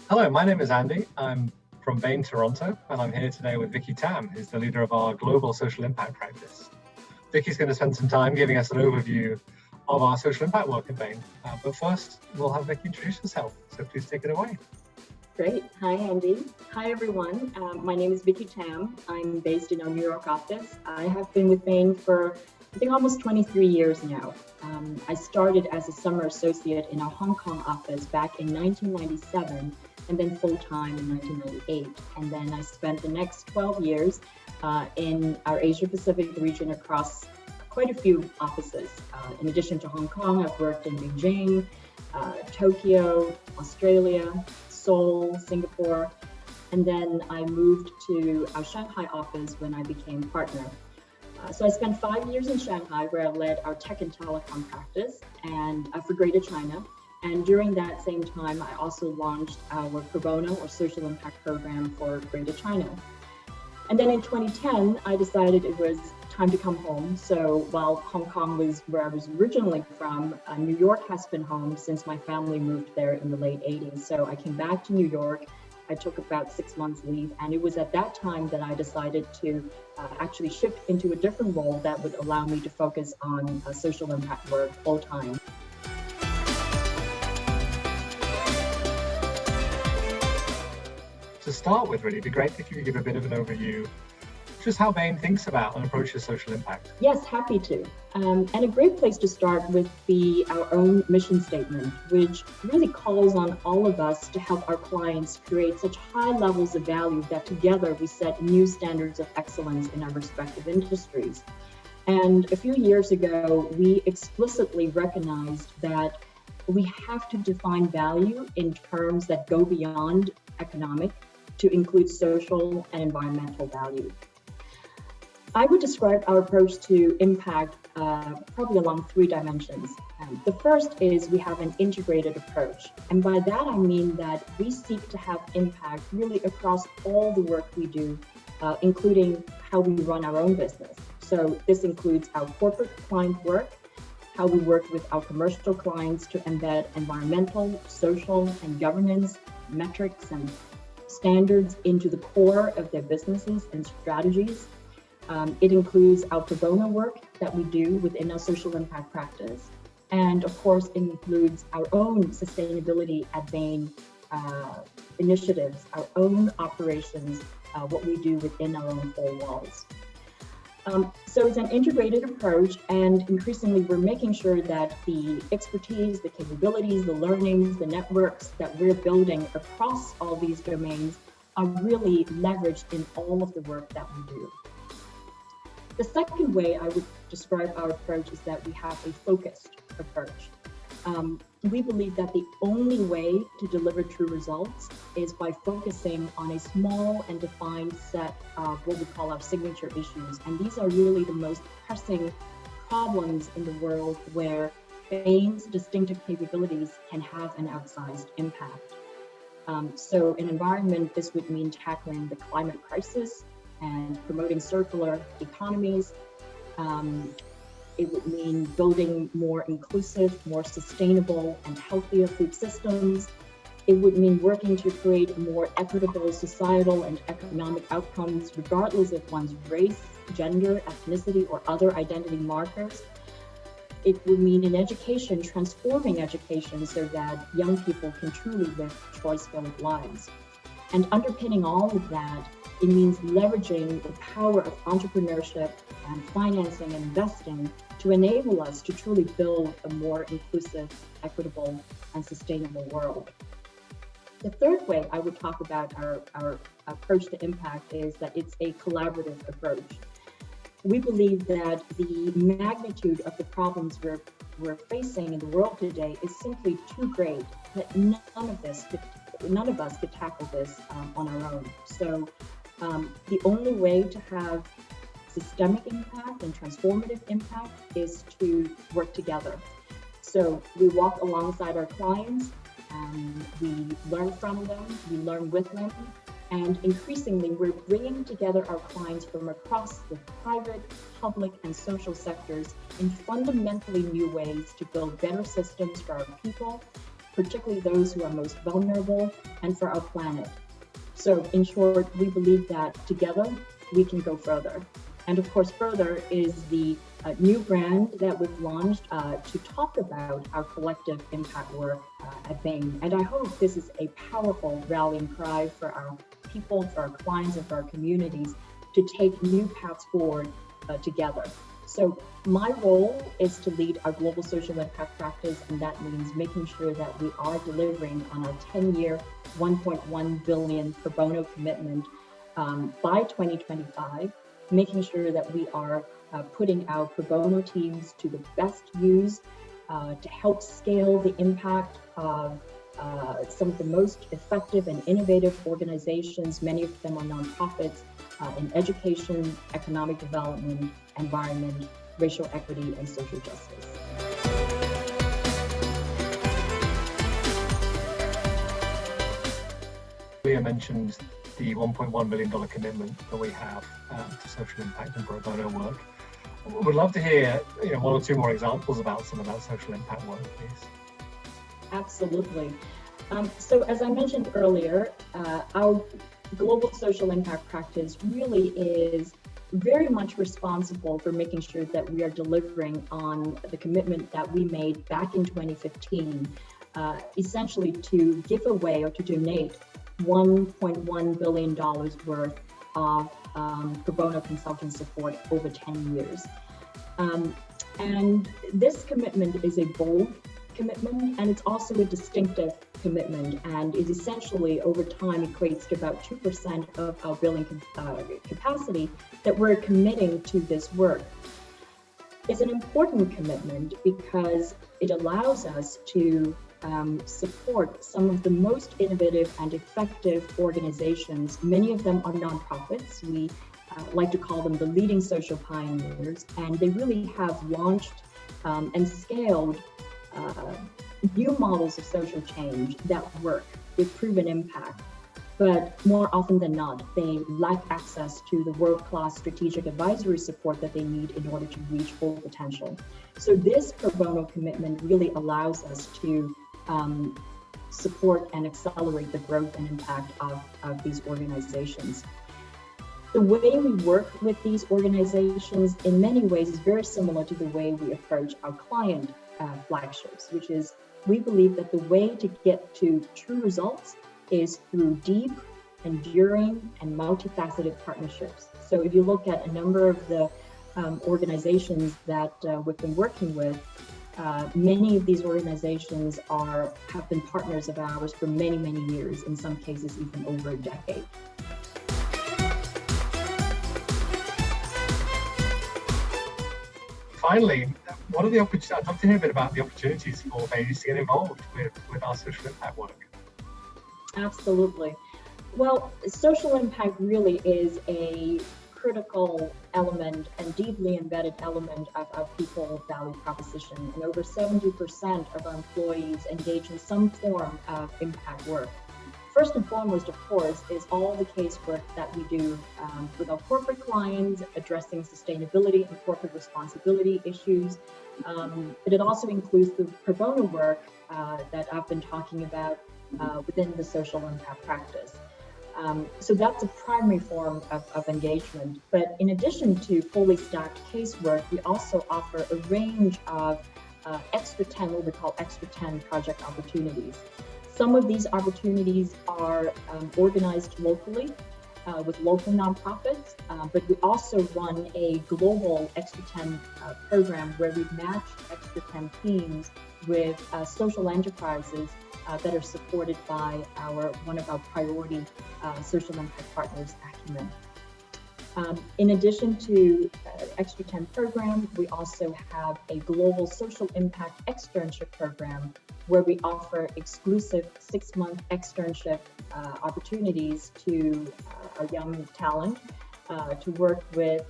Hello, my name is Andy. I'm from Bain, Toronto, and I'm here today with Vicky Tam, who's the leader of our global social impact practice. Vicky's going to spend some time giving us an overview of our social impact work at Bain. But first, we'll have Vicky introduce herself, so please take it away. Great. Hi, Andy. Hi, everyone. My name is Vicky Tam. I'm based in our New York office. I have been with Bain for, I think, almost 23 years now. I started as a summer associate in our Hong Kong office back in 1997, and then full-time in 1998. And then I spent the next 12 years in our Asia Pacific region across quite a few offices. In addition to Hong Kong, I've worked in Beijing, Tokyo, Australia, Seoul, Singapore, and then I moved to our Shanghai office when I became partner. So I spent 5 years in Shanghai, where I led our tech and telecom practice and for Greater China. And during that same time, I also launched our pro bono or social impact program for Greater China. And then in 2010, I decided it was time to come home. So while Hong Kong was where I was originally from, New York has been home since my family moved there in the late 80s. So I came back to New York. I took about 6 months leave, and it was at that time that I decided to actually shift into a different role that would allow me to focus on social impact work full time. To start with, really, it'd be great if you could give a bit of an overview just how Bain thinks about and approaches social impact. Yes, happy to. And a great place to start would be our own mission statement, which really calls on all of us to help our clients create such high levels of value that together we set new standards of excellence in our respective industries. And a few years ago, we explicitly recognized that we have to define value in terms that go beyond economic to include social and environmental value. I would describe our approach to impact probably along 3 dimensions. The first is we have an integrated approach. And by that, I mean that we seek to have impact really across all the work we do, including how we run our own business. So this includes our corporate client work, how we work with our commercial clients to embed environmental, social, and governance metrics and standards into the core of their businesses and strategies. It includes our pro bono work that we do within our social impact practice. And of course, it includes our own sustainability at Bain initiatives, our own operations, what we do within our own 4 walls. So it's an integrated approach, and increasingly we're making sure that the expertise, the capabilities, the learnings, the networks that we're building across all these domains are really leveraged in all of the work that we do. The second way I would describe our approach is that we have a focused approach. We believe that the only way to deliver true results is by focusing on a small and defined set of what we call our signature issues. And these are really the most pressing problems in the world where Bain's distinctive capabilities can have an outsized impact. So in environment, this would mean tackling the climate crisis and promoting circular economies. It would mean building more inclusive, more sustainable, and healthier food systems. It would mean working to create more equitable societal and economic outcomes, regardless of one's race, gender, ethnicity, or other identity markers. It would mean in education, transforming education so that young people can truly live choice-filled lives. And underpinning all of that, it means leveraging the power of entrepreneurship and financing and investing to enable us to truly build a more inclusive, equitable, and sustainable world. The third way I would talk about our approach to impact is that it's a collaborative approach. We believe that the magnitude of the problems we're facing in the world today is simply too great that none of us could tackle this on our own. So the only way to have systemic impact and transformative impact is to work together. So we walk alongside our clients, we learn from them, we learn with them, and increasingly we're bringing together our clients from across the private, public, and social sectors in fundamentally new ways to build better systems for our people particularly those who are most vulnerable, and for our planet. So in short, we believe that together we can go further. And of course, further is the new brand that we've launched to talk about our collective impact work at Bain. And I hope this is a powerful rallying cry for our people, for our clients, and for our communities to take new paths forward together. So my role is to lead our global social impact practice, and that means making sure that we are delivering on our 10-year, $1.1 billion pro bono commitment by 2025, making sure that we are putting our pro bono teams to the best use to help scale the impact of some of the most effective and innovative organizations. Many of them are nonprofits in education, economic development, environment, racial equity, and social justice. Leah mentioned the $1.1 million commitment that we have to social impact and pro bono work. We'd love to hear one or two more examples about some of that social impact work, please. Absolutely. So as I mentioned earlier, our global social impact practice really is very much responsible for making sure that we are delivering on the commitment that we made back in 2015, essentially to give away or to donate $1.1 billion worth of pro bono consulting support over 10 years. And this commitment is a bold commitment, and it's also a distinctive commitment, and is essentially over time equates to about 2% of our billing capacity that we're committing to this work. It's an important commitment because it allows us to support some of the most innovative and effective organizations. Many of them are nonprofits. We like to call them the leading social pioneers, and they really have launched and scaled new models of social change that work with proven impact. But more often than not, they lack access to the world-class strategic advisory support that they need in order to reach full potential. So this pro bono commitment really allows us to support and accelerate the growth and impact of these organizations. The way we work with these organizations in many ways is very similar to the way we approach our client flagships, which is we believe that the way to get to true results is through deep, enduring, and multifaceted partnerships. So if you look at a number of the organizations that we've been working with, many of these organizations have been partners of ours for many, many years, in some cases even over a decade. Finally, what are the opportunities? I'd love to hear a bit about the opportunities for babies to get involved with our social impact work. Absolutely. Well, social impact really is a critical element and deeply embedded element of our people value proposition. And over 70% of our employees engage in some form of impact work. First and foremost, of course, is all the casework that we do with our corporate clients, addressing sustainability and corporate responsibility issues. But it also includes the pro bono work that I've been talking about within the social impact practice. So that's a primary form of engagement. But in addition to fully stacked casework, we also offer a range of extra 10, what we call extra 10 project opportunities. Some of these opportunities are organized locally with local nonprofits, but we also run a global Extra 10 program where we match Extra 10 teams with social enterprises that are supported by one of our priority social impact partners, Acumen. In addition to Extra 10 program, we also have a global social impact externship program where we offer exclusive 6-month externship opportunities to our young talent to work with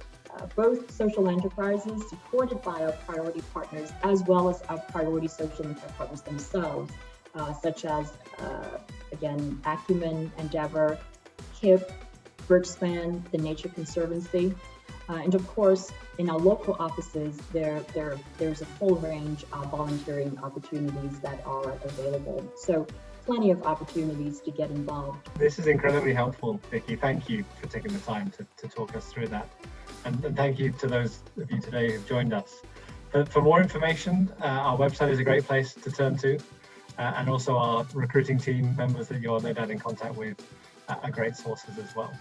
both social enterprises supported by our priority partners, as well as our priority social impact partners themselves, such as, again, Acumen, Endeavor, KIP, Birchspan, the Nature Conservancy. And of course, in our local offices, there's a full range of volunteering opportunities that are available. So plenty of opportunities to get involved. This is incredibly helpful, Vicky. Thank you for taking the time to talk us through that. And thank you to those of you today who've joined us. For more information, our website is a great place to turn to. And also our recruiting team members that you're no doubt in contact with are great sources as well.